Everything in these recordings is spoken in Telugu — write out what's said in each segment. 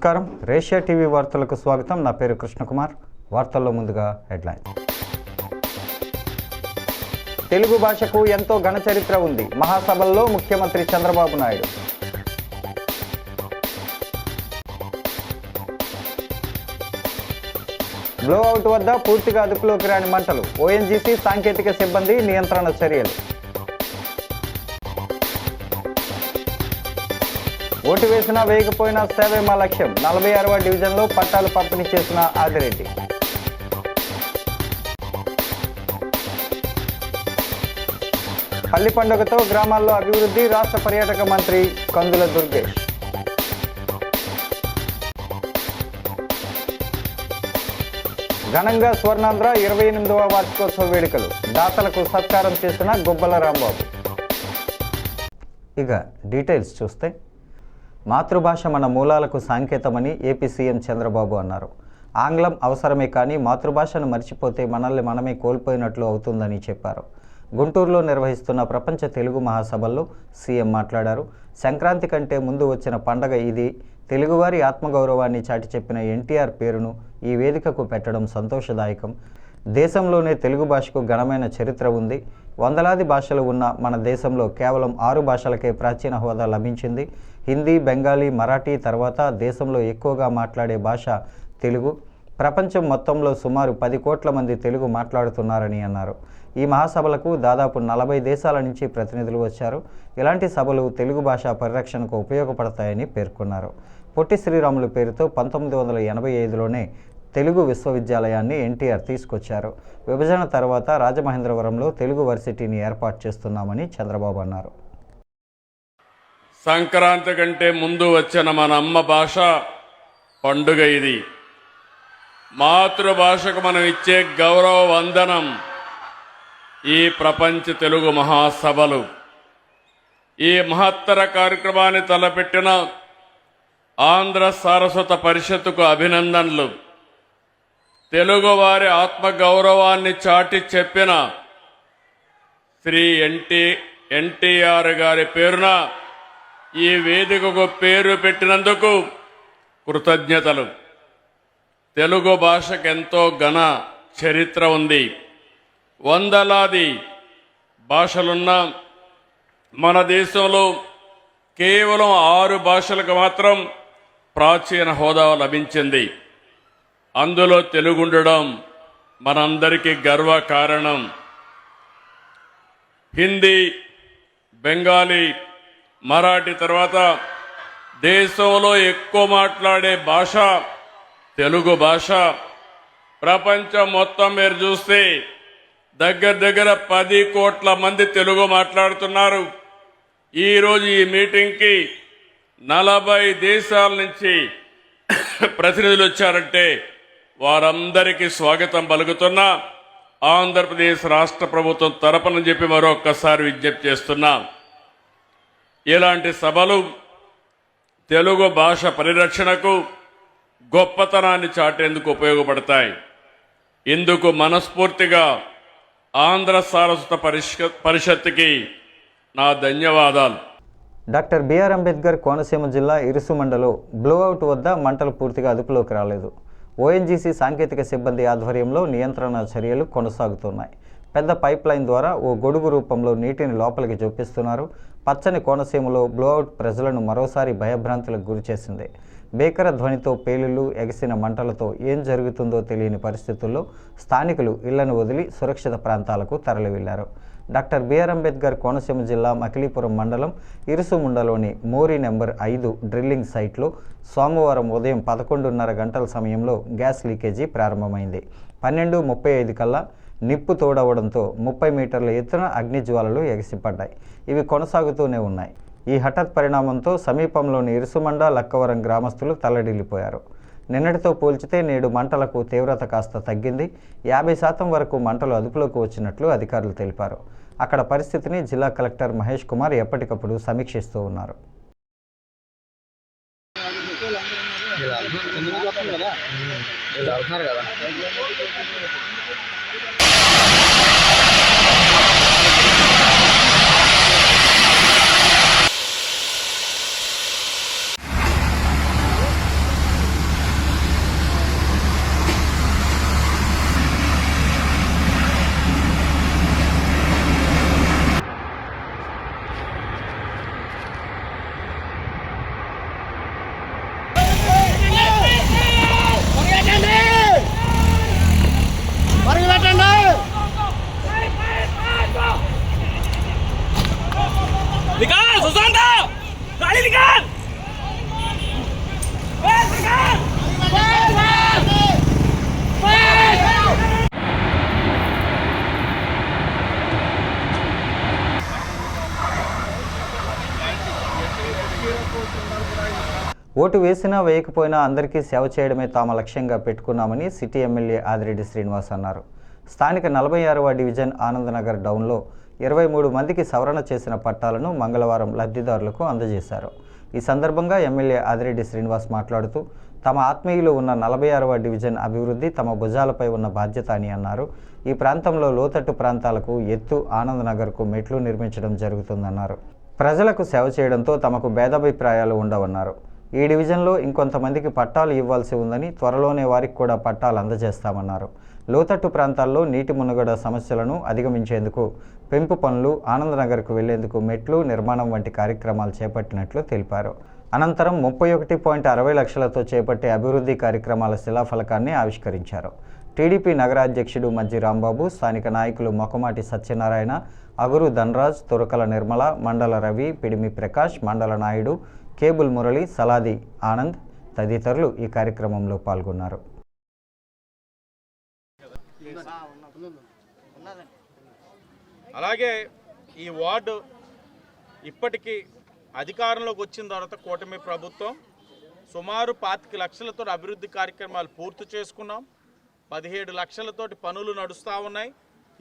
నమస్కారం. రేషియా టీవీ వార్తలకు స్వాగతం. నా పేరు కృష్ణకుమార్. వార్తల్లో ముందుగా హెడ్లైన్. తెలుగు భాషకు ఎంతో ఘన చరిత్ర ఉంది. మహాసభల్లో ముఖ్యమంత్రి చంద్రబాబు నాయుడు. బ్లోఅవుట్ వద్ద పూర్తిగా అదుపులోకి రాని మంటలు. ఓఎన్జీసీ సాంకేతిక సిబ్బంది నియంత్రణ చర్యలు. ఓటు వేసినా వేయకపోయినా సేవే మా లక్ష్యం. 46వ డివిజన్లో పట్టాలు పంపిణీ చేసిన ఆదిరెడ్డి. పల్లి పండుగతో గ్రామాల్లో అభివృద్ధి. రాష్ట్ర పర్యాటక మంత్రి కందుల దుర్గేష్. ఘనంగా స్వర్ణాంధ్ర 28వ వార్షికోత్సవ వేడుకలు. దాతలకు సత్కారం చేసిన గుబ్బల రాంబాబు. ఇక డీటెయిల్స్ చూస్తే, మాతృభాష మన మూలాలకు సంకేతమని ఏపీ సీఎం చంద్రబాబు అన్నారు. ఆంగ్లం అవసరమే కానీ మాతృభాషను మర్చిపోతే మనల్ని మనమే కోల్పోయినట్లు అవుతుందని చెప్పారు. గుంటూరులో నిర్వహిస్తున్న ప్రపంచ తెలుగు మహాసభల్లో సీఎం మాట్లాడారు. సంక్రాంతి కంటే ముందు వచ్చిన పండగ ఇది. తెలుగువారి ఆత్మగౌరవాన్ని చాటి చెప్పిన ఎన్టీఆర్ పేరును ఈ వేదికకు పెట్టడం సంతోషదాయకం. దేశంలోనే తెలుగు భాషకు ఘనమైన చరిత్ర ఉంది. వందలాది భాషలు ఉన్న మన దేశంలో కేవలం 6 భాషలకే ప్రాచీన హోదా లభించింది. హిందీ, బెంగాలీ, మరాఠీ తర్వాత దేశంలో ఎక్కువగా మాట్లాడే భాష తెలుగు. ప్రపంచం మొత్తంలో సుమారు 10 కోట్ల మంది తెలుగు మాట్లాడుతున్నారని అన్నారు. ఈ మహాసభలకు దాదాపు 40 దేశాల నుంచి ప్రతినిధులు వచ్చారు. ఇలాంటి సభలు తెలుగు భాష పరిరక్షణకు ఉపయోగపడతాయని పేర్కొన్నారు. పొట్టి శ్రీరాములు పేరుతో 1985లోనే తెలుగు విశ్వవిద్యాలయాన్ని ఎన్టీఆర్ తీసుకొచ్చారు. విభజన తర్వాత రాజమహేంద్రవరంలో తెలుగు వర్సిటీని ఏర్పాటు చేస్తున్నామని చంద్రబాబు అన్నారు. సంక్రాంతి కంటే ముందు వచ్చిన మన అమ్మ భాష పండుగ ఇది. మాతృభాషకు మనం ఇచ్చే గౌరవ వందనం ఈ ప్రపంచ తెలుగు మహాసభలు. ఈ మహత్తర కార్యక్రమాన్ని తలపెట్టిన ఆంధ్ర సారస్వత పరిషత్తుకు అభినందనలు. తెలుగువారి ఆత్మగౌరవాన్ని చాటి చెప్పిన శ్రీ ఎన్టీఆర్ గారి పేరున ఈ వేదికకు పేరు పెట్టినందుకు కృతజ్ఞతలు. తెలుగు భాషకు ఎంతో ఘన చరిత్ర ఉంది. వందలాది భాషలున్న మన దేశంలో కేవలం 6 భాషలకు మాత్రం ప్రాచీన హోదా లభించింది. అందులో తెలుగు ఉండడం మనందరికీ గర్వకారణం. హిందీ, బెంగాలీ, మరాఠీ తర్వాత దేశంలో ఎక్కువ మాట్లాడే భాష తెలుగు భాష. ప్రపంచం మొత్తం మీరు చూస్తే దగ్గర 10 కోట్ల మంది తెలుగు మాట్లాడుతున్నారు. ఈరోజు ఈ మీటింగ్కి 40 దేశాల నుంచి ప్రతినిధులు వచ్చారంటే వారందరికీ స్వాగతం పలుకుతున్నా. ఆంధ్రప్రదేశ్ రాష్ట్ర ప్రభుత్వం తరపున చెప్పి మరొక్కసారి విజ్ఞప్తి చేస్తున్నా. ఇలాంటి సభలు తెలుగు భాష పరిరక్షణకు గొప్పతనాన్ని చాటేందుకు ఉపయోగపడతాయి. ఇందుకు మనస్ఫూర్తిగా ఆంధ్ర సారస్వత పరిషత్తుకి నా ధన్యవాదాలు. డాక్టర్ బిఆర్ అంబేద్కర్ కోనసీమ జిల్లా ఇరుసుమండలో బ్లోఅవుట్ వద్ద మంటలు పూర్తిగా అదుపులోకి రాలేదు. ఓఎన్జీసీ సాంకేతిక సిబ్బంది ఆధ్వర్యంలో నియంత్రణ చర్యలు కొనసాగుతున్నాయి. పెద్ద పైప్ లైన్ ద్వారా ఓ గొడుగు రూపంలో నీటిని లోపలికి చూపిస్తున్నారు. పచ్చని కోనసీమలో బ్లోఅవుట్ ప్రజలను మరోసారి భయభ్రాంతులకు గురిచేసింది. భీకర ధ్వనితో పేలుళ్లు, ఎగసిన మంటలతో ఏం జరుగుతుందో తెలియని పరిస్థితుల్లో స్థానికులు ఇళ్లను వదిలి సురక్షిత ప్రాంతాలకు తరలివెళ్లారు. డాక్టర్ బిఆర్ అంబేద్కర్ కోనసీమ జిల్లా మకిలీపురం మండలం ఇరుసుముండలోని మోరీ నెంబర్ 5 డ్రిల్లింగ్ సైట్లో సోమవారం ఉదయం 11:30 గంటల సమయంలో గ్యాస్ లీకేజీ ప్రారంభమైంది. 12:35 కల్లా నిప్పు తోడవడంతో 30 మీటర్ల ఎత్తున అగ్నిజ్వాలలు ఎగసిపడ్డాయి. ఇవి కొనసాగుతూనే ఉన్నాయి. ఈ హఠాత్ పరిణామంతో సమీపంలోని ఇరుసుమండ, లక్కవరం గ్రామస్తులు తల్లడిల్లిపోయారు. నిన్నటితో పోల్చితే నేడు మంటలకు తీవ్రత కాస్త తగ్గింది. 50% వరకు మంటలు అదుపులోకి వచ్చినట్లు అధికారులు తెలిపారు. అక్కడ పరిస్థితిని జిల్లా కలెక్టర్ మహేష్ కుమార్ ఎప్పటికప్పుడు సమీక్షిస్తూ ఉన్నారు. ఓటు వేసినా వేయకపోయినా అందరికీ సేవ చేయడమే తాము లక్ష్యంగా పెట్టుకున్నామని సిటీ ఎమ్మెల్యే ఆదిరెడ్డి శ్రీనివాస్ అన్నారు. స్థానిక 46వ డివిజన్ ఆనందనగర్ డౌన్లో 23 మందికి సవరణ చేసిన పట్టాలను మంగళవారం లబ్ధిదారులకు అందజేశారు. ఈ సందర్భంగా ఎమ్మెల్యే ఆదిరెడ్డి శ్రీనివాస్ మాట్లాడుతూ తమ ఆత్మీయులు ఉన్న 46వ డివిజన్ అభివృద్ధి తమ భుజాలపై ఉన్న బాధ్యత అని అన్నారు. ఈ ప్రాంతంలో లోతట్టు ప్రాంతాలకు ఎత్తు ఆనందనగర్కు మెట్లు నిర్మించడం జరుగుతుందన్నారు. ప్రజలకు సేవ చేయడంతో తమకు భేదాభిప్రాయాలు ఉండవన్నారు. ఈ డివిజన్లో ఇంకొంతమందికి పట్టాలు ఇవ్వాల్సి ఉందని, త్వరలోనే వారికి కూడా పట్టాలు అందజేస్తామన్నారు. లోతట్టు ప్రాంతాల్లో నీటి మునుగడ సమస్యలను అధిగమించేందుకు పెంపు పనులు, ఆనందనగర్కు వెళ్లేందుకు మెట్లు నిర్మాణం వంటి కార్యక్రమాలు చేపట్టినట్లు తెలిపారు. అనంతరం 31.60 లక్షలతో చేపట్టే అభివృద్ధి కార్యక్రమాల శిలాఫలకాన్ని ఆవిష్కరించారు. టీడీపీ నగరాధ్యక్షుడు మజ్జి రాంబాబు, స్థానిక నాయకులు మొకమాటి సత్యనారాయణ, అగురు ధనరాజ్, తురకల నిర్మల, మండల రవి, పిడిమి ప్రకాష్, మండల నాయుడు, కేబుల్ మురళి, సలాది ఆనంద్ తదితరులు ఈ కార్యక్రమంలో పాల్గొన్నారు. అలాగే ఈ వార్డు ఇప్పటికీ అధికారంలోకి వచ్చిన తర్వాత కూటమి ప్రభుత్వం సుమారు 25 లక్షలతో అభివృద్ధి కార్యక్రమాలు పూర్తి చేసుకున్నాం. 17 లక్షలతోటి పనులు నడుస్తూ ఉన్నాయి.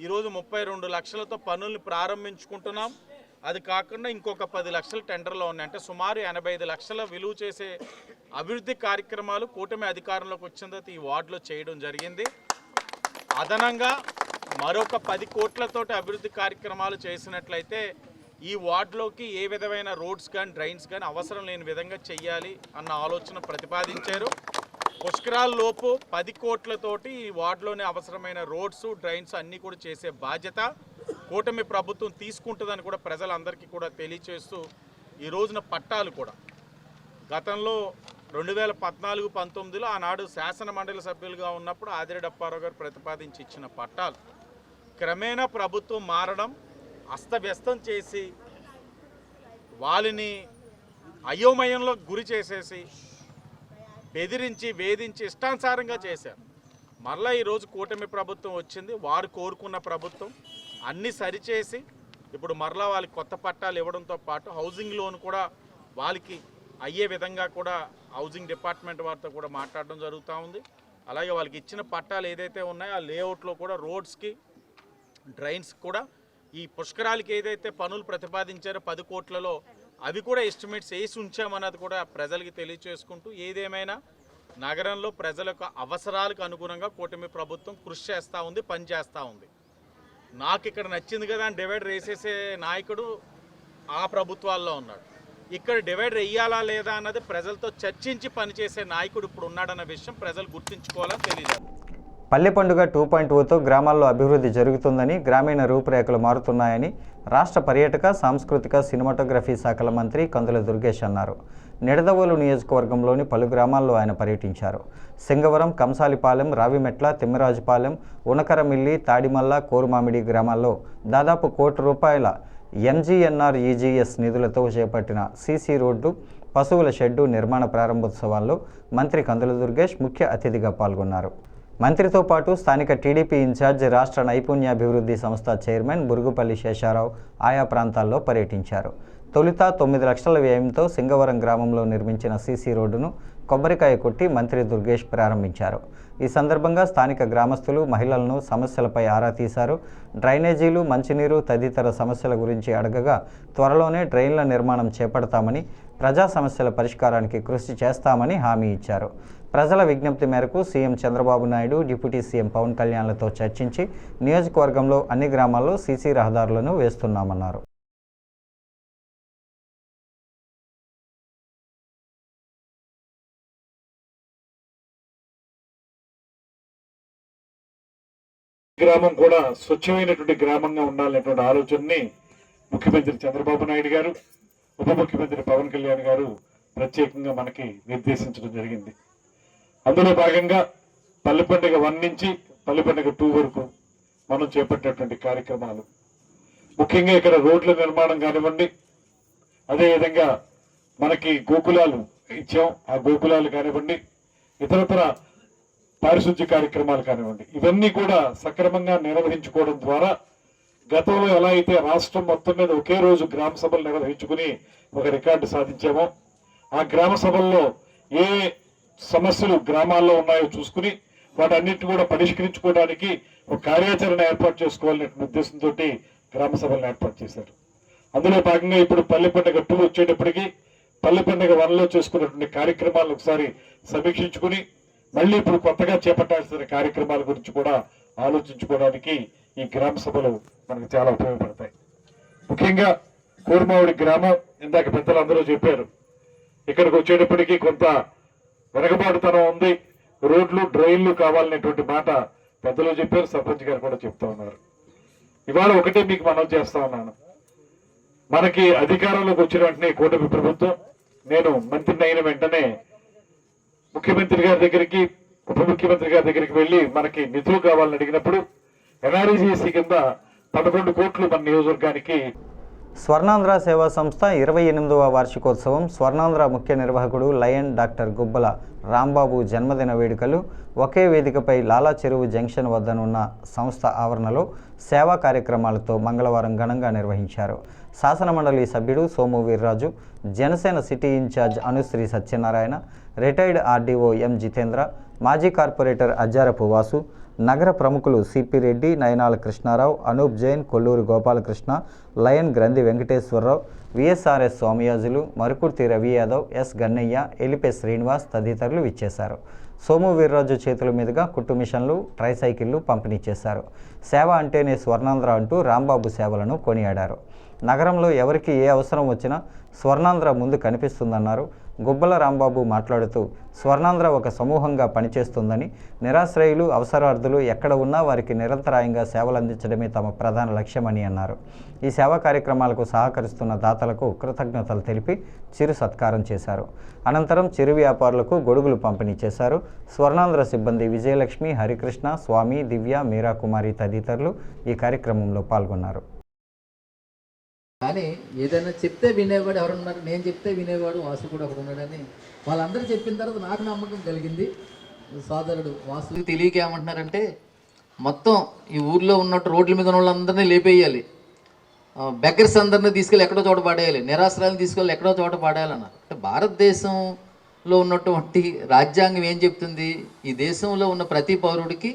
ఈరోజు 32 లక్షలతో పనుల్ని ప్రారంభించుకుంటున్నాం. అది కాకుండా ఇంకొక 10 లక్షల టెండర్లో ఉన్నాయి. అంటే సుమారు 85 లక్షల విలువ చేసే అభివృద్ధి కార్యక్రమాలు కూటమి అధికారంలోకి వచ్చిన తర్వాత ఈ వార్డులో చేయడం జరిగింది. అదనంగా మరొక 10 కోట్లతోటి అభివృద్ధి కార్యక్రమాలు చేసినట్లయితే ఈ వార్డులోకి ఏ విధమైన రోడ్స్ కానీ డ్రైన్స్ కానీ అవసరం లేని విధంగా చెయ్యాలి అన్న ఆలోచన ప్రతిపాదించారు. పుష్కరాల లోపు 10 కోట్లతోటి ఈ వార్డులోనే అవసరమైన రోడ్స్, డ్రైన్స్ అన్నీ కూడా చేసే బాధ్యత కూటమి ప్రభుత్వం తీసుకుంటుందని కూడా ప్రజలందరికీ కూడా తెలియచేస్తూ ఈ రోజున పట్టాలు కూడా గతంలో 2014-19లో ఆనాడు శాసన మండలి సభ్యులుగా ఉన్నప్పుడు ఆదిరెడ్డి అప్పారావు గారు ప్రతిపాదించి ఇచ్చిన పట్టాలు క్రమేణా ప్రభుత్వం మారడం, అస్తవ్యస్తం చేసి వాళ్ళని అయోమయంలో గురి చేసేసి బెదిరించి వేధించి ఇష్టానుసారంగా చేశారు. మరలా ఈరోజు కూటమి ప్రభుత్వం వచ్చింది. వారు కోరుకున్న ప్రభుత్వం అన్నీ సరిచేసి ఇప్పుడు మరలా వాళ్ళకి కొత్త పట్టాలు ఇవ్వడంతో పాటు హౌసింగ్ లోన్ కూడా వాళ్ళకి అయ్యే విధంగా కూడా హౌసింగ్ డిపార్ట్మెంట్ వారితో కూడా మాట్లాడడం జరుగుతూ ఉంది. అలాగే వాళ్ళకి ఇచ్చిన పట్టాలు ఏదైతే ఉన్నాయో ఆ లేఅవుట్లో కూడా రోడ్స్కి, డ్రైన్స్ కూడా ఈ పుష్కరాలకి ఏదైతే పనులు ప్రతిపాదించారో 10 కోట్లలో అవి కూడా ఎస్టిమేట్స్ వేసి ఉంచామన్నది కూడా ప్రజలకి తెలియచేసుకుంటూ ఏదేమైనా నగరంలో ప్రజల యొక్క అవసరాలకు అనుగుణంగా కూటమి ప్రభుత్వం కృషి చేస్తూ ఉంది, పనిచేస్తూ ఉంది. నాకు ఇక్కడ నచ్చింది కదా అని డివైడర్ వేసేసే నాయకుడు ఆ ప్రభుత్వాల్లో ఉన్నాడు. ఇక్కడ డివైడర్ వేయాలా లేదా అన్నది ప్రజలతో చర్చించి పనిచేసే నాయకుడు ఇప్పుడు ఉన్నాడన్న విషయం ప్రజలు గుర్తుంచుకోవాలని తెలియదు. పల్లె పండుగ 2.0తో గ్రామాల్లో అభివృద్ధి జరుగుతుందని, గ్రామీణ రూపురేఖలు మారుతున్నాయని రాష్ట్ర పర్యాటక, సాంస్కృతిక, సినిమాటోగ్రఫీ శాఖల మంత్రి కందుల దుర్గేష్ అన్నారు. నిడదవోలు నియోజకవర్గంలోని పలు గ్రామాల్లో ఆయన పర్యటించారు. సింగవరం, కంసాలిపాలెం, రావిమెట్ల, తిమ్మరాజుపాలెం, ఉనకరమిల్లి, తాడిమల్ల, కోరుమామిడి గ్రామాల్లో దాదాపు ₹1 MGNREGS నిధులతో చేపట్టిన సీసీ రోడ్లు, పశువుల షెడ్డు నిర్మాణ ప్రారంభోత్సవాల్లో మంత్రి కందుల దుర్గేష్ ముఖ్య అతిథిగా పాల్గొన్నారు. మంత్రితో పాటు స్థానిక టీడీపీ ఇన్ఛార్జ్, రాష్ట్ర నైపుణ్యాభివృద్ధి సంస్థ చైర్మన్ బురుగుపల్లి శేషారావు ఆయా ప్రాంతాల్లో పర్యటించారు. తొలుత 9 లక్షల వ్యయంతో సింగవరం గ్రామంలో నిర్మించిన సీసీ రోడ్డును కొబ్బరికాయ కొట్టి మంత్రి దుర్గేష్ ప్రారంభించారు. ఈ సందర్భంగా స్థానిక గ్రామస్తులు, మహిళలను సమస్యలపై ఆరా తీశారు. డ్రైనేజీలు, మంచినీరు తదితర సమస్యల గురించి అడగగా త్వరలోనే డ్రైన్ల నిర్మాణం చేపడతామని, ప్రజా సమస్యల పరిష్కారానికి కృషి చేస్తామని హామీ ఇచ్చారు. ప్రజల విజ్ఞప్తి మేరకు CM Chandrababu Naidu, deputy CM Pawan కళ్యాణ్లతో చర్చించి నియోజకవర్గంలో అన్ని గ్రామాల్లో సీసీ రహదారులను వేస్తున్నామన్నారు. గ్రామం కూడా స్వచ్ఛమైనటువంటి గ్రామంగా ఉండాలనేటువంటి ఆలోచనని ముఖ్యమంత్రి చంద్రబాబు నాయుడు గారు, ఉప ముఖ్యమంత్రి పవన్ కళ్యాణ్ గారు ప్రత్యేకంగా మనకి నిర్దేశించడం జరిగింది. అందులో భాగంగా పల్లె పండుగ 1 నుంచి పల్లె పండుగ 2 వరకు మనం చేపట్టేటువంటి కార్యక్రమాలు, ముఖ్యంగా ఇక్కడ రోడ్ల నిర్మాణం కానివ్వండి, అదేవిధంగా మనకి గోకులాలు ఇచ్చాం, ఆ గోకులాలు కానివ్వండి, ఇతరతర పారిశుద్ధ్య కార్యక్రమాలు కానివ్వండి, ఇవన్నీ కూడా సక్రమంగా నిర్వహించుకోవడం ద్వారా గతంలో ఎలా అయితే రాష్ట్రం మొత్తం మీద ఒకే రోజు గ్రామ సభలు నిర్వహించుకుని ఒక రికార్డు సాధించామో, ఆ గ్రామ సభల్లో ఏ సమస్యలు గ్రామాల్లో ఉన్నాయో చూసుకుని వాటన్నిటిని కూడా పరిష్కరించుకోవడానికి ఒక కార్యాచరణ ఏర్పాటు చేసుకోవాలనే ఉద్దేశంతో గ్రామ సభలను ఏర్పాటు చేశారు. అందులో భాగంగా ఇప్పుడు పల్లె పండుగ 2 వచ్చేటప్పటికి పల్లె పండుగ 1లో చేసుకున్నటువంటి కార్యక్రమాలను ఒకసారి సమీక్షించుకుని మళ్ళీ ఇప్పుడు కొత్తగా చేపట్టాల్సిన కార్యక్రమాల గురించి కూడా ఆలోచించుకోవడానికి ఈ గ్రామ సభలు మనకు చాలా ఉపయోగపడతాయి. ముఖ్యంగా కూర్మావుడి గ్రామం ఇందాక పెద్దలు అందరూ చెప్పారు, ఇక్కడికి వచ్చేటప్పటికి కొంత వెనకబాటుతనం ఉంది, రోడ్లు డ్రైన్లు కావాలనేటువంటి మాట పెద్దలు చెప్పారు, సర్పంచ్ గారు కూడా చెప్తా ఉన్నారు. ఇవాళ ఒకటే మీకు మనవి చేస్తా ఉన్నాను, మనకి అధికారంలోకి వచ్చిన వెంటనే కూటమి ప్రభుత్వం, నేను మంత్రిని అయిన వెంటనే ముఖ్యమంత్రి గారి దగ్గరికి ఉప ముఖ్యమంత్రి గారి దగ్గరికి వెళ్ళి మనకి నిధులు కావాలని అడిగినప్పుడు ఎన్ఆర్ఈజీసీ కింద 11 కోట్లు మన నియోజకవర్గానికి. స్వర్ణాంధ్ర సేవా సంస్థ 28వ వార్షికోత్సవం స్వర్ణాంధ్ర ముఖ్య నిర్వాహకుడు లయన్ డాక్టర్ గుబ్బల రాంబాబు జన్మదిన వేడుకలు ఒకే వేదికపై లాలా చెరువు జంక్షన్ వద్దనున్న సంస్థ ఆవరణలో సేవా కార్యక్రమాలతో మంగళవారం ఘనంగా నిర్వహించారు. శాసనమండలి సభ్యుడు Somu Veerraju, Janasena city incharge Anushree Satyanarayana, retired RDO M Jitendra, మాజీ కార్పొరేటర్ అజ్జారపు వాసు, నగర ప్రముఖులు CP Reddy, Nayanala Krishnarao, Anoop Jain, Kolluru Gopalakrishna, lion Granthi Venkateswararao, VSRS Swamiyajulu, Marukurthi Ravi Yadav, S Gannayya, Elipe Srinivas తదితరులు విచ్చేశారు. సోము వీర్రాజు చేతుల మీదుగా కుట్టు మిషన్లు, ట్రైసైకిళ్లు పంపిణీ చేశారు. సేవ అంటేనే స్వర్ణాంధ్ర అంటూ రాంబాబు సేవలను కొనియాడారు. నగరంలో ఎవరికి ఏ అవసరం వచ్చినా స్వర్ణాంధ్ర ముందు కనిపిస్తుందన్నారు. గుబ్బల రాంబాబు మాట్లాడుతూ స్వర్ణాంధ్ర ఒక సమూహంగా పనిచేస్తుందని, నిరాశ్రయులు, అవసరార్థులు ఎక్కడ ఉన్నా వారికి నిరంతరాయంగా సేవలు అందించడమే తమ ప్రధాన లక్ష్యమని అన్నారు. ఈ సేవా కార్యక్రమాలకు సహకరిస్తున్న దాతలకు కృతజ్ఞతలు తెలిపి చిరు సత్కారం చేశారు. అనంతరం చిరు వ్యాపారులకు గొడుగులు పంపిణీ చేశారు. స్వర్ణాంధ్ర సిబ్బంది విజయలక్ష్మి, హరికృష్ణ, స్వామి, దివ్య, మీరాకుమారి తదితరులు ఈ కార్యక్రమంలో పాల్గొన్నారు. కానీ ఏదైనా చెప్తే వినేవాడు ఎవరున్నారు, నేను చెప్తే వినేవాడు వాసు కూడా ఒకడు ఉన్నాడని వాళ్ళందరూ చెప్పిన తర్వాత నాకు నమ్మకం కలిగింది. సోదరుడు వాసుకి తెలియక ఏమంటున్నారంటే మొత్తం ఈ ఊర్లో ఉన్నట్టు రోడ్ల మీద ఉన్న వాళ్ళందరినీ లేపేయాలి, బెగ్గర్స్ అందరినీ తీసుకెళ్ళి ఎక్కడో చోట పడేయాలి, నిరాశ్రయాలను తీసుకెళ్ళి ఎక్కడో చోట పడేయాలన్నారు. అంటే భారతదేశంలో ఉన్నటువంటి రాజ్యాంగం ఏం చెప్తుంది, ఈ దేశంలో ఉన్న ప్రతి పౌరుడికి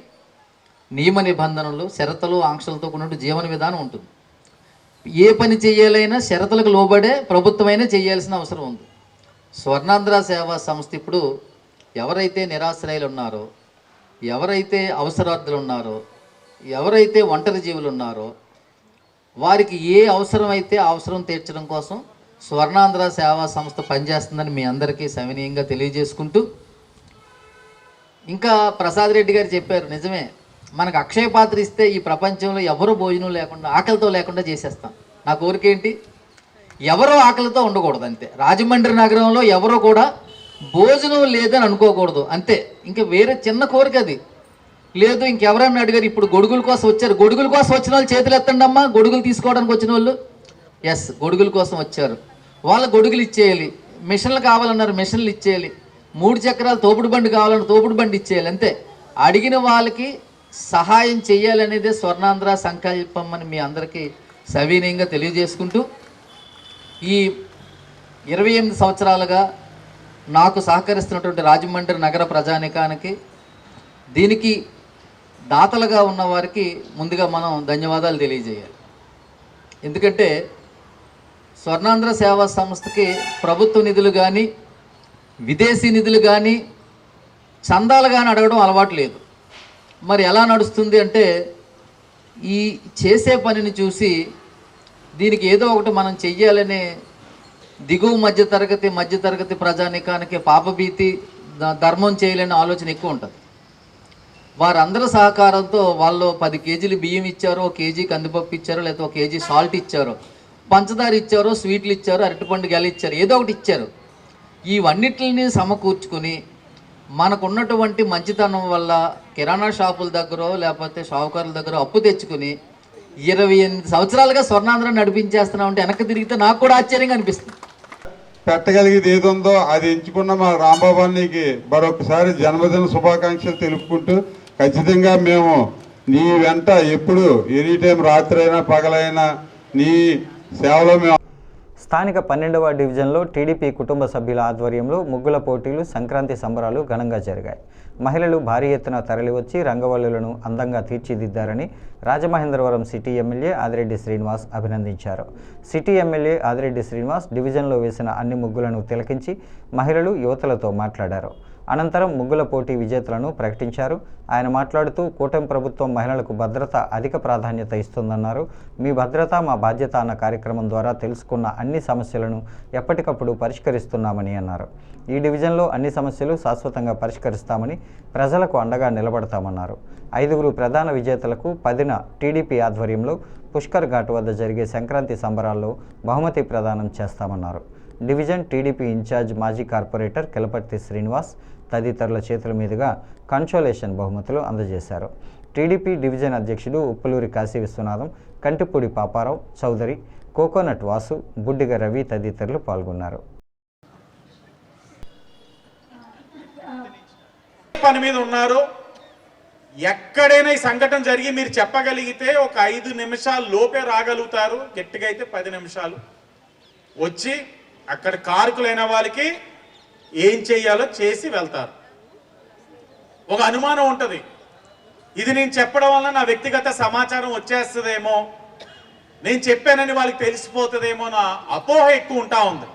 నియమ నిబంధనలు, షరతులు, ఆంక్షలతో కూడినట్టు జీవన విధానం ఉంటుంది. ఏ పని చేయాలైనా షరతులకు లోబడే ప్రభుత్వమైనా చేయాల్సిన అవసరం ఉంది. స్వర్ణాంధ్ర సేవా సంస్థ ఇప్పుడు ఎవరైతే నిరాశ్రయాలు ఉన్నారో, ఎవరైతే అవసరార్థులు ఉన్నారో, ఎవరైతే ఒంటరి జీవులు ఉన్నారో వారికి ఏ అవసరం అయితే అవసరం తీర్చడం కోసం స్వర్ణాంధ్ర సేవా సంస్థ పనిచేస్తుందని మీ అందరికీ సవినీయంగా తెలియజేసుకుంటూ, ఇంకా ప్రసాద్ రెడ్డి గారు చెప్పారు, నిజమే, మనకు అక్షయ పాత్ర ఇస్తే ఈ ప్రపంచంలో ఎవరు భోజనం లేకుండా, ఆకలితో లేకుండా చేసేస్తాం. నా కోరిక ఏంటి, ఎవరో ఆకలితో ఉండకూడదు అంతే. రాజమండ్రి నగరంలో ఎవరో కూడా భోజనం లేదని అనుకోకూడదు అంతే. ఇంకా వేరే చిన్న కోరిక అది లేదు. ఇంకెవరన్నా అడిగారు, ఇప్పుడు గొడుగుల కోసం వచ్చారు, గొడుగుల కోసం వచ్చిన వాళ్ళు చేతులు ఎత్తండి అమ్మా. గొడుగులు తీసుకోవడానికి వచ్చిన వాళ్ళు ఎస్ గొడుగుల కోసం వచ్చారు, వాళ్ళ గొడుగులు ఇచ్చేయాలి. మిషన్లు కావాలన్నారు, మిషన్లు ఇచ్చేయాలి. 3 చక్రాలు తోపుడు బండి కావాలన్నారు, తోపుడు బండి ఇచ్చేయాలి అంతే. అడిగిన వాళ్ళకి సహాయం చేయాలనేదే స్వర్ణాంధ్ర సంకల్పం అని మీ అందరికీ సవినయంగా తెలియజేసుకుంటూ, ఈ 28 సంవత్సరాలుగా నాకు సహకరిస్తున్నటువంటి రాజమండ్రి నగర ప్రజానికానికి, దీనికి దాతలుగా ఉన్న వారికి ముందుగా మనం ధన్యవాదాలు తెలియజేయాలి. ఎందుకంటే స్వర్ణాంధ్ర సేవా సంస్థకి ప్రభుత్వ నిధులు కానీ, విదేశీ నిధులు కానీ, చందాలు కానీ అడగడం అలవాటు లేదు. మరి ఎలా నడుస్తుంది అంటే, ఈ చేసే పనిని చూసి దీనికి ఏదో ఒకటి మనం చెయ్యాలనే దిగువ మధ్యతరగతి ప్రజానికానికి పాపభీతి, ధర్మం చేయాలనే ఆలోచన ఎక్కువ ఉంటుంది. వారందరి సహకారంతో వాళ్ళు 10 కేజీలు బియ్యం ఇచ్చారో, 1 కేజీ కందిపప్పు ఇచ్చారో, లేకపోతే 1 కేజీ సాల్ట్ ఇచ్చారో, పంచదార ఇచ్చారో, స్వీట్లు ఇచ్చారో, అరటిపండు గెల ఇచ్చారు, ఏదో ఒకటి ఇచ్చారు. ఇవన్నిటిని సమకూర్చుకుని మనకున్నటువంటి మంచితనం వల్ల కిరాణా షాపుల దగ్గర లేకపోతే షావుకారుల దగ్గర అప్పు తెచ్చుకుని 28 సంవత్సరాలుగా స్వర్ణాంధ్ర నడిపించేస్తున్నాం అంటే వెనక్కి తిరిగితే నాకు కూడా ఆశ్చర్యంగా అనిపిస్తుంది. పెట్టగలిగేది ఏదుందో అది ఎంచుకున్న మా రాంబాబానికి మరొకసారి జన్మదిన శుభాకాంక్షలు తెలుపుకుంటూ, ఖచ్చితంగా మేము నీ వెంట ఎప్పుడు ఎనీ టైం రాత్రి అయినా పగలైనా నీ సేవలో మేము. స్థానిక 12వ డివిజన్లో టీడీపీ కుటుంబ సభ్యుల ఆధ్వర్యంలో ముగ్గుల పోటీలు, సంక్రాంతి సంబరాలు ఘనంగా జరిగాయి. మహిళలు భారీ ఎత్తున తరలివచ్చి రంగవల్లులను అందంగా తీర్చిదిద్దారని రాజమహేంద్రవరం సిటీ ఎమ్మెల్యే ఆదిరెడ్డి శ్రీనివాస్ అభినందించారు. సిటీ ఎమ్మెల్యే ఆదిరెడ్డి శ్రీనివాస్ డివిజన్లో వేసిన అన్ని ముగ్గులను తిలకించి మహిళలు, యువతలతో మాట్లాడారు. అనంతరం ముగ్గుల పోటీ విజేతలను ప్రకటించారు. ఆయన మాట్లాడుతూ కూటమి ప్రభుత్వం మహిళలకు భద్రత అధిక ప్రాధాన్యత ఇస్తుందన్నారు. మీ భద్రత మా బాధ్యత అన్న కార్యక్రమం ద్వారా తెలుసుకున్న అన్ని సమస్యలను ఎప్పటికప్పుడు పరిష్కరిస్తున్నామని అన్నారు. ఈ డివిజన్లో అన్ని సమస్యలు శాశ్వతంగా పరిష్కరిస్తామని, ప్రజలకు అండగా నిలబడతామన్నారు. 5 ప్రధాన విజేతలకు 10న టీడీపీ ఆధ్వర్యంలో పుష్కర్ ఘాట్ వద్ద జరిగే సంక్రాంతి సంబరాల్లో బహుమతి ప్రదానం చేస్తామన్నారు. డివిజన్ టీడీపీ ఇన్ఛార్జ్ మాజీ కార్పొరేటర్ కెలపర్తి శ్రీనివాస్ తదితరుల చేతుల మీదుగా కన్సోలేషన్ బహుమతులు అందజేశారు. టీడీపీ డివిజన్ అధ్యక్షుడు ఉప్పులూరి కాశీ విశ్వనాథం, కంటిపూడి పాపారావు చౌదరి, కోకోనట్ వాసు, బుడ్డిగ రవి తదితరులు పాల్గొన్నారు. పని మీద ఉన్నారు. ఎక్కడైనా ఈ సంఘటన జరిగి మీరు చెప్పగలిగితే ఒక 5 నిమిషాలు లోపే రాగలుగుతారు. గట్టిగా అయితే 10 నిమిషాలు వచ్చి అక్కడ కారకులైన వాళ్ళకి ఏం చేయాలో చేసి వెళ్తారు. ఒక అనుమానం ఉంటుంది, ఇది నేను చెప్పడం వల్ల నా వ్యక్తిగత సమాచారం వచ్చేస్తుందేమో, నేను చెప్పానని వాళ్ళకి తెలిసిపోతుందేమో నా అపోహ ఎక్కువ ఉంటా ఉంది.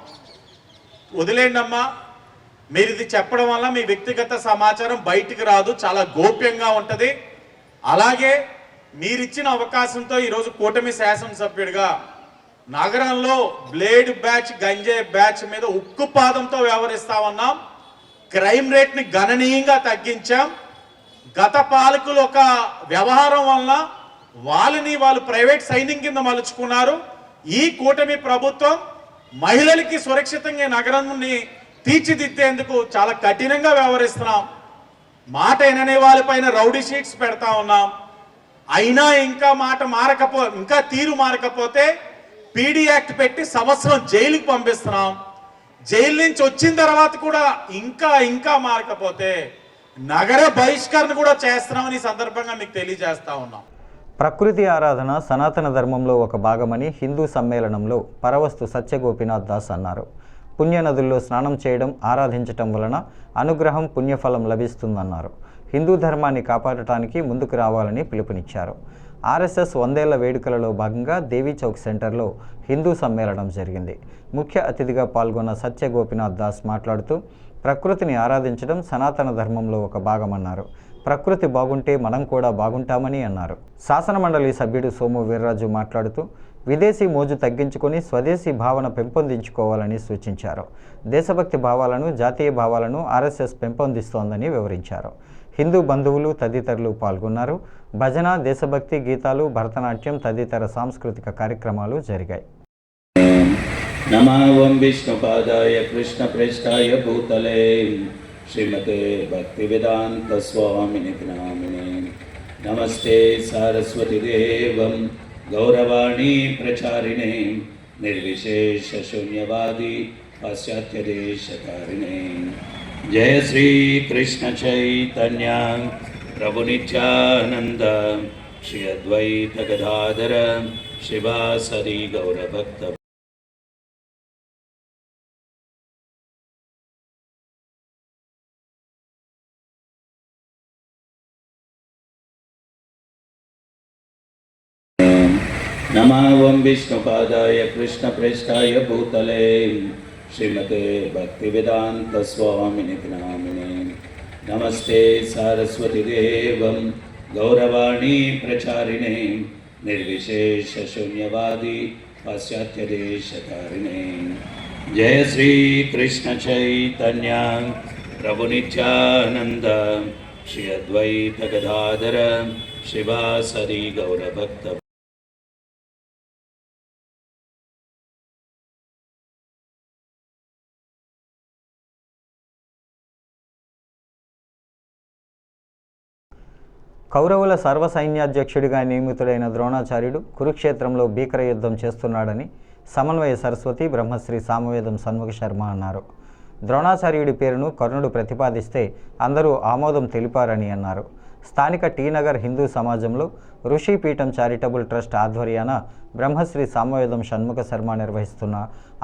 వదిలేండి అమ్మా, మీరు ఇది చెప్పడం వల్ల మీ వ్యక్తిగత సమాచారం బయటికి రాదు, చాలా గోప్యంగా ఉంటుంది. అలాగే మీరిచ్చిన అవకాశంతో ఈరోజు కూటమి శాసనసభ్యుడిగా నగరంలో బ్లేడ్ బ్యాచ్, గంజాయి బ్యాచ్ మీద ఉక్కు పాదంతో వ్యవహరిస్తా ఉన్నాం. క్రైమ్ రేట్ని గణనీయంగా తగ్గించాం. గత పాలకులు ఒక వ్యవహారం వలన వాళ్ళు ప్రైవేట్ సైనింగ్ కింద మలుచుకున్నారు. ఈ కూటమి ప్రభుత్వం మహిళలకి సురక్షితంగా నగరాన్ని తీర్చిదిద్దేందుకు చాలా కఠినంగా వ్యవహరిస్తున్నాం. మాట విననే వాళ్ళపైన రౌడీ షీట్స్ పెడతా ఉన్నాం. అయినా ఇంకా తీరు మారకపోతే పీడీ యాక్ట్ పెట్టి సంవత్సరం జైలుకి పంపిస్తున్నాం. జైలు నుంచి వచ్చిన తర్వాత కూడా ఇంకా మారకపోతే నగర బహిష్కరణ కూడా చేస్తున్నామని సందర్భంగా మీకు తెలియజేస్తా ఉన్నాం. ప్రకృతి ఆరాధన సనాతన ధర్మంలో ఒక భాగమని హిందూ సమ్మేళనంలో పరవస్తు సత్యగోపినాథ్ దాస్ అన్నారు. పుణ్యనదుల్లో స్నానం చేయడం, ఆరాధించటం వలన అనుగ్రహం, పుణ్యఫలం లభిస్తుందన్నారు. హిందూ ధర్మాన్ని కాపాడటానికి ముందుకు రావాలని పిలుపునిచ్చారు. ఆర్ఎస్ఎస్ 100 ఏళ్ల వేడుకలలో భాగంగా దేవీ చౌక్ సెంటర్లో హిందూ సమ్మేళనం జరిగింది. ముఖ్య అతిథిగా పాల్గొన్న సత్య గోపినాథ్ దాస్ మాట్లాడుతూ ప్రకృతిని ఆరాధించడం సనాతన ధర్మంలో ఒక భాగమన్నారు. ప్రకృతి బాగుంటే మనం కూడా బాగుంటామని అన్నారు. శాసనమండలి సభ్యుడు సోము వీర్రాజు మాట్లాడుతూ విదేశీ మోజు తగ్గించుకొని స్వదేశీ భావన పెంపొందించుకోవాలని సూచించారు. దేశభక్తి భావాలను, జాతీయ భావాలను ఆర్ఎస్ఎస్ పెంపొందిస్తోందని వివరించారు. హిందూ బంధువులు తదితరులు పాల్గొన్నారు. భజన, దేశభక్తి గీతాలు, భరతనాట్యం తదితర సాంస్కృతిక కార్యక్రమాలు జరిగాయి. నమావం విష్ణుపాదాయ కృష్ణ ప్రేష్టాయ భూతలే శ్రీమతే భక్తి వేదాంత స్వామిని నామినే నమస్తే సారస్వతి దేవం గౌరవాణి ప్రచారిణే నిర్విశేష శూన్యవాది పాశ్చాత్య దేశకారిణే జయ శ్రీ కృష్ణ చైతన్య ప్రభు నిత్యానంద శ్రీ అద్వైత గదాధర శివాసరి గౌరభక్త నమావం విష్ణుపాదాయ కృష్ణ ప్రేష్టాయ భూతలే శ్రీమతే భక్తి వేదాంత స్వామిని నామినే నమస్తే సారస్వతి దేవం గౌరవాణి ప్రచారిణే నిర్విశేష శూన్యవాది పాశ్చాత్య దేశకారిణే జయ శ్రీ కృష్ణ చైతన్య ప్రభు నిత్యానంద శ్రీ అద్వైత గదాధర శివాసరి గౌరభక్త కౌరవుల సర్వసైన్యాధ్యక్షుడిగా నియమితుడైన ద్రోణాచార్యుడు కురుక్షేత్రంలో భీకర యుద్ధం చేస్తున్నాడని సమన్వయ సరస్వతి బ్రహ్మశ్రీ సామవేదం షణ్ముఖ శర్మ అన్నారు. ద్రోణాచార్యుడి పేరును కర్ణుడు ప్రతిపాదిస్తే అందరూ ఆమోదం తెలిపారని అన్నారు. స్థానిక టీనగర్ హిందూ సమాజంలో ఋషిపీఠం చారిటబుల్ ట్రస్ట్ ఆధ్వర్యాన బ్రహ్మశ్రీ సామవేదం షణ్ముఖ శర్మ నిర్వహిస్తున్న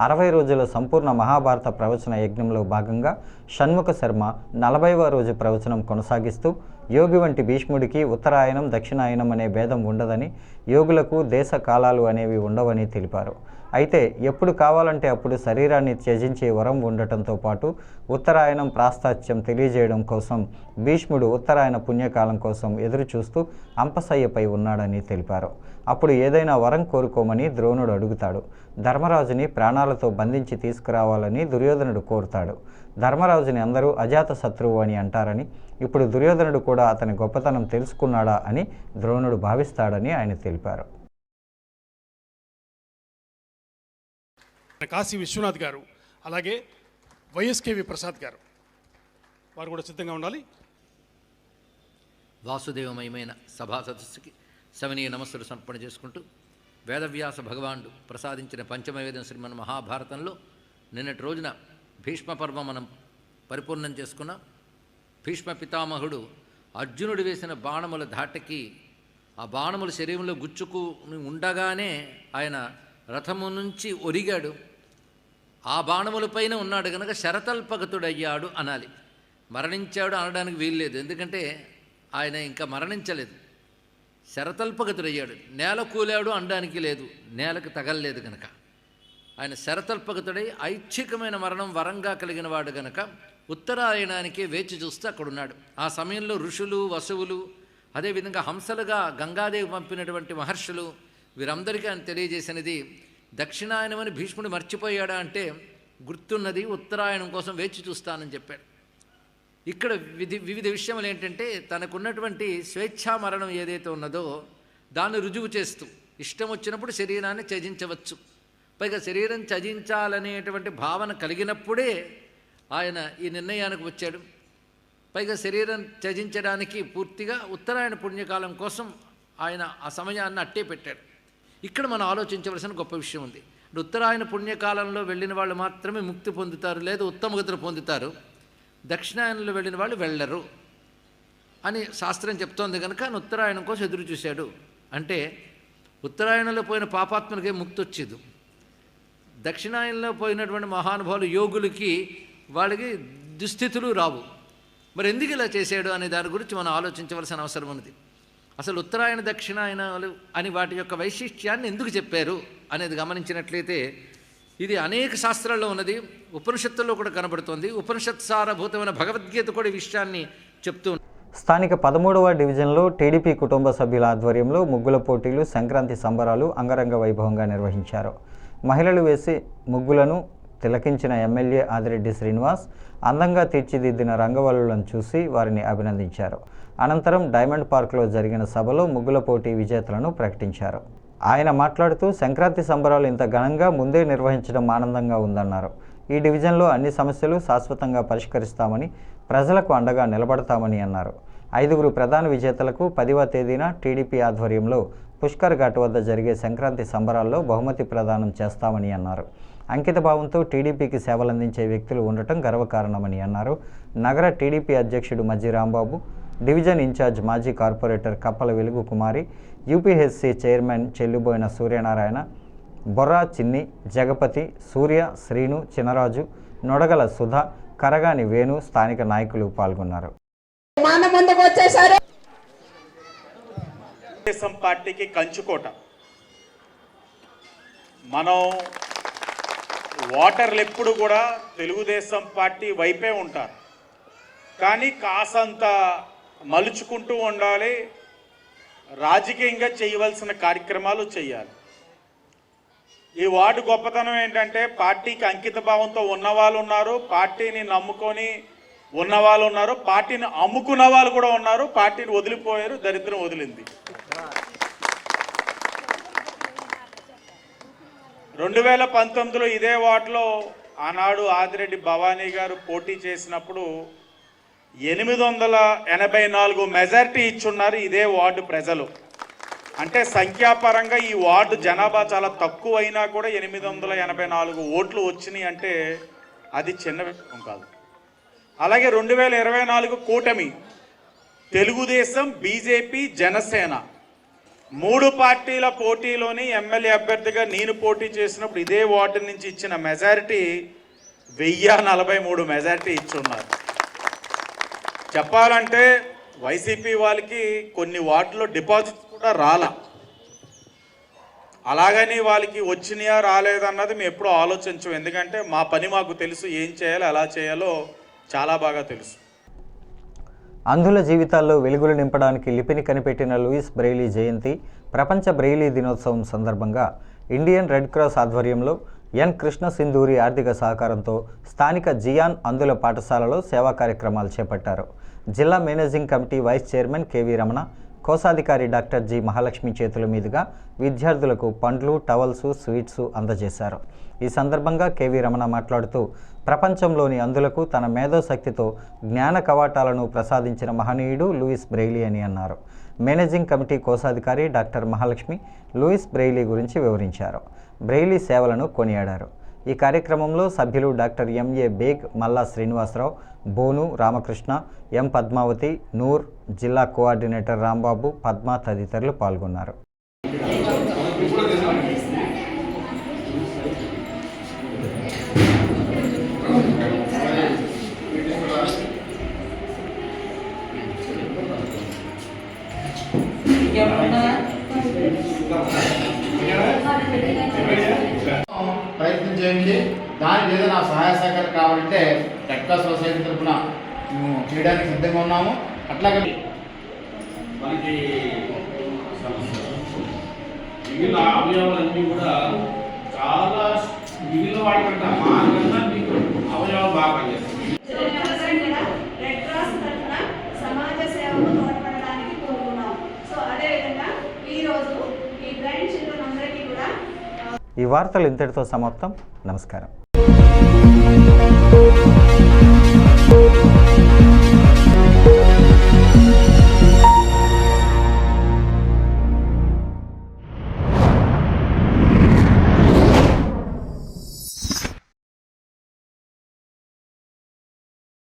60 రోజుల సంపూర్ణ మహాభారత ప్రవచన యజ్ఞంలో భాగంగా షణ్ముఖ శర్మ 40వ రోజు ప్రవచనం కొనసాగిస్తూ యోగి వంటి భీష్ముడికి ఉత్తరాయణం దక్షిణాయనం అనే భేదం ఉండదని, యోగులకు దేశ కాలాలు అనేవి ఉండవని తెలిపారు. అయితే ఎప్పుడు కావాలంటే అప్పుడు శరీరాన్ని త్యజించే వరం ఉండటంతో పాటు ఉత్తరాయణం ప్రాస్తాత్యం తెలియజేయడం కోసం భీష్ముడు ఉత్తరాయణ పుణ్యకాలం కోసం ఎదురు చూస్తూ అంపశయ్యపై ఉన్నాడని తెలిపారు. అప్పుడు ఏదైనా వరం కోరుకోమని ద్రోణుడు అడుగుతాడు. ధర్మరాజుని ప్రాణాలతో బంధించి తీసుకురావాలని దుర్యోధనుడు కోరుతాడు. ధర్మరాజుని అందరూ అజాత శత్రువు అని అంటారని, ఇప్పుడు దుర్యోధనుడు కూడా అతని గొప్పతనం తెలుసుకున్నాడా అని ద్రోణుడు భావిస్తాడని ఆయన తెలిపారు. కాశీ విశ్వనాథ్ గారు, అలాగే వైఎస్కేవి ప్రసాద్ గారు, వారు కూడా సిద్ధంగా ఉండాలి. వాసుదేవమయమైన సభా సదస్సుకి సవనీయ నమస్సులు సమర్పణ చేసుకుంటూ, వేదవ్యాస భగవానుడు ప్రసాదించిన పంచమవేదం శ్రీమన్ మహాభారతంలో నిన్నటి రోజున భీష్మ పర్వం మనం పరిపూర్ణం చేసుకున్నాం. భీష్మ పితామహుడు అర్జునుడు వేసిన బాణముల ధాటకి ఆ బాణముల శరీరంలో గుచ్చుకుని ఉండగానే ఆయన రథము నుంచి ఒరిగాడు. ఆ బాణములపైన ఉన్నాడు కనుక శరతల్పగతుడయ్యాడు అనాలి. మరణించాడు అనడానికి వీల్లేదు, ఎందుకంటే ఆయన ఇంకా మరణించలేదు. శరతల్పగతుడయ్యాడు. నేల కూలాడు అనడానికి లేదు, నేలకు తగలలేదు కనుక ఆయన శరతల్పగతుడై ఐచ్ఛికమైన మరణం వరంగా కలిగిన వాడు గనక ఉత్తరాయణానికి వేచి చూస్తూ అక్కడున్నాడు. ఆ సమయంలో ఋషులు, వసువులు, అదేవిధంగా హంసలుగా గంగాదేవి పంపినటువంటి మహర్షులు, వీరందరికీ ఆయన తెలియజేసినది దక్షిణాయనమని భీష్ముడు మర్చిపోయాడా అంటే గుర్తున్నది, ఉత్తరాయణం కోసం వేచి చూస్తానని చెప్పాడు. ఇక్కడ వివిధ విషయములు ఏంటంటే తనకున్నటువంటి స్వేచ్ఛా మరణం ఏదైతే ఉన్నదో దాన్ని రుజువు చేస్తూ ఇష్టం వచ్చినప్పుడు శరీరాన్ని త్యజించవచ్చు. పైగా శరీరం త్యజించాలనేటువంటి భావన కలిగినప్పుడే ఆయన ఈ నిర్ణయానికి వచ్చాడు. పైగా శరీరం త్యజించడానికి పూర్తిగా ఉత్తరాయణ పుణ్యకాలం కోసం ఆయన ఆ సమయాన్ని అట్టే పెట్టాడు. ఇక్కడ మనం ఆలోచించవలసిన గొప్ప విషయం ఉంది. ఉత్తరాయణ పుణ్యకాలంలో వెళ్ళిన వాళ్ళు మాత్రమే ముక్తి పొందుతారు, లేదా ఉత్తమగతులు పొందుతారు. దక్షిణాయనంలో వెళ్ళిన వాళ్ళు వెళ్ళరు అని శాస్త్రం చెప్తోంది కనుక ఆయన ఉత్తరాయణం కోసం ఎదురు చూశాడు. అంటే ఉత్తరాయణంలో పోయిన పాపాత్మలకే ముక్తి వచ్చేది, దక్షిణాయనంలో పోయినటువంటి మహానుభావులు యోగులకి వాళ్ళకి దుస్థితులు రావు. మరి ఎందుకు ఇలా చేశాడు అనే దాని గురించి మనం ఆలోచించవలసిన అవసరం ఉన్నది. అసలు ఉత్తరాయణ దక్షిణాయనాలు అని వాటి యొక్క వైశిష్ట్యాన్ని ఎందుకు చెప్పారు అనేది గమనించినట్లయితే ఇది అనేక శాస్త్రాల్లో ఉన్నది, ఉపనిషత్తుల్లో కూడా కనబడుతుంది. ఉపనిషత్ సారభూతమైన భగవద్గీత కూడా ఈ విషయాన్ని చెప్తూ. స్థానిక 13వ డివిజన్లో టీడీపీ కుటుంబ సభ్యుల ఆధ్వర్యంలో ముగ్గుల పోటీలు, సంక్రాంతి సంబరాలు అంగరంగ వైభవంగా నిర్వహించారు. మహిళలు వేసి ముగ్గులను తిలకించిన ఎమ్మెల్యే ఆదిరెడ్డి శ్రీనివాస్ అందంగా తీర్చిదిద్దిన రంగవల్లులను చూసి వారిని అభినందించారు. అనంతరం డైమండ్ పార్క్లో జరిగిన సభలో ముగ్గుల పోటీ విజేతలను ప్రకటించారు. ఆయన మాట్లాడుతూ సంక్రాంతి సంబరాలు ఇంత ఘనంగా ముందే నిర్వహించడం ఆనందంగా ఉందన్నారు. ఈ డివిజన్లో అన్ని సమస్యలు శాశ్వతంగా పరిష్కరిస్తామని, ప్రజలకు అండగా నిలబడతామని అన్నారు. 5గురు ప్రధాన విజేతలకు 10వ తేదీన టీడీపీ ఆధ్వర్యంలో పుష్కర్ ఘాట్ వద్ద జరిగే సంక్రాంతి సంబరాల్లో బహుమతి ప్రదానం చేస్తామని అన్నారు. అంకిత భావంతో టీడీపీకి సేవలందించే వ్యక్తులు ఉండటం గర్వకారణమని అన్నారు. నగర టీడీపీ అధ్యక్షుడు మజ్జి రాంబాబు, డివిజన్ ఇన్ఛార్జ్ మాజీ కార్పొరేటర్ కప్పల వెలుగు కుమారి, యూపీహెచ్సి చైర్మన్ చెల్లుబోయిన సూర్యనారాయణ, బొర్రా చిన్ని, జగపతి, సూర్య, శ్రీను, చినరాజు, నొడగల సుధ, కరగాని వేణు స్థానిక నాయకులు పాల్గొన్నారు. తెలుగుదేశం పార్టీకి కంచుకోట. మనం ఓటర్లు ఎప్పుడు కూడా తెలుగుదేశం పార్టీ వైపే ఉంటారు, కానీ కాసంత మలుచుకుంటూ ఉండాలి, రాజకీయంగా చేయవలసిన కార్యక్రమాలు చేయాలి. ఈ వార్డు గొప్పతనం ఏంటంటే పార్టీకి అంకిత భావంతో ఉన్నవాళ్ళు ఉన్నారు, పార్టీని నమ్ముకొని ఉన్నవాళ్ళు ఉన్నారు, పార్టీని అమ్ముకున్న వాళ్ళు కూడా ఉన్నారు, పార్టీని వదిలిపోయారు, దరిద్రం వదిలింది. 2019లో ఇదే వార్డులో ఆనాడు ఆదిరెడ్డి భవానీ గారు పోటీ చేసినప్పుడు 884 మెజారిటీ ఇచ్చున్నారు ఇదే వార్డు ప్రజలు. అంటే సంఖ్యాపరంగా ఈ వార్డు జనాభా చాలా తక్కువ అయినా కూడా 884 ఓట్లు వచ్చినాయి అంటే అది చిన్న విషయం కాదు. అలాగే 2024 కూటమి తెలుగుదేశం, బీజేపీ, జనసేన 3 పార్టీల పోటీలోని ఎమ్మెల్యే అభ్యర్థిగా నేను పోటీ చేసినప్పుడు ఇదే వార్డు నుంచి ఇచ్చిన మెజారిటీ 1043 మెజారిటీ ఇచ్చున్నారు. చెప్పాలంటే వైసీపీ వాళ్ళకి కొన్ని వార్డులో డిపాజిట్స్ కూడా రాలా. అలాగని వాళ్ళకి వచ్చినాయా రాలేదన్నది మేము ఎప్పుడూ ఆలోచించం. ఎందుకంటే మా పని మాకు తెలుసు, ఏం చేయాలో ఎలా చేయాలో చాలా బాగా తెలుసు. అంధుల జీవితాల్లో వెలుగులు నింపడానికి లిపిని కనిపెట్టిన లూయిస్ బ్రెయిలీ జయంతి, ప్రపంచ బ్రెయిలీ దినోత్సవం సందర్భంగా ఇండియన్ రెడ్ క్రాస్ ఆధ్వర్యంలో ఎన్ కృష్ణ సింధూరి ఆర్థిక సహకారంతో స్థానిక జియాన్ అంధుల పాఠశాలలో సేవా కార్యక్రమాలు చేపట్టారు. జిల్లా managing committee vice chairman KV Ramana, కోశాధికారి డాక్టర్ జి మహాలక్ష్మి చేతుల మీదుగా విద్యార్థులకు పండ్లు, టవల్సు, స్వీట్సు అందజేశారు. ఈ సందర్భంగా కెవి రమణ మాట్లాడుతూ ప్రపంచంలోని అంధులకు తన మేధోశక్తితో జ్ఞాన కవాటాలను ప్రసాదించిన మహనీయుడు లూయిస్ బ్రెయిలీ అని అన్నారు. మేనేజింగ్ కమిటీ కోశాధికారి డాక్టర్ మహాలక్ష్మి లూయిస్ బ్రెయిలీ గురించి వివరించారు. బ్రెయిలీ సేవలను కొనియాడారు. ఈ కార్యక్రమంలో సభ్యులు డాక్టర్ ఎంఏ బేగ్, మల్లా శ్రీనివాసరావు, బోను రామకృష్ణ, ఎం పద్మావతి, నూర్, జిల్లా కోఆర్డినేటర్ రాంబాబు, పద్మ తదితరులు పాల్గొన్నారు. ప్రయత్నం చేయండి. దానికి ఏదైనా సహాయ సహకారం కావాలంటే రెడ్ క్రాస్ సొసైటీ తరఫున మేము చేయడానికి సిద్ధంగా ఉన్నాము. అట్లాగే మనకి మిగిలిన అవయవాలన్నీ కూడా చాలా మిగిలిన వాటికంటే మాకన్నా మీకు అవయవాలు బాగా పనిచేస్తాయి. రెడ్ క్రాస్ తరఫున సమాజ సేవకు తోడ్పడడానికి కోరుకున్నాం. సో అదేవిధంగా ఈరోజు ఈ బ్లైండ్ చిల్డ్రన్ అందరికీ కూడా ఈ వార్తలు ఇంతటితో సమాప్తం. నమస్కారం.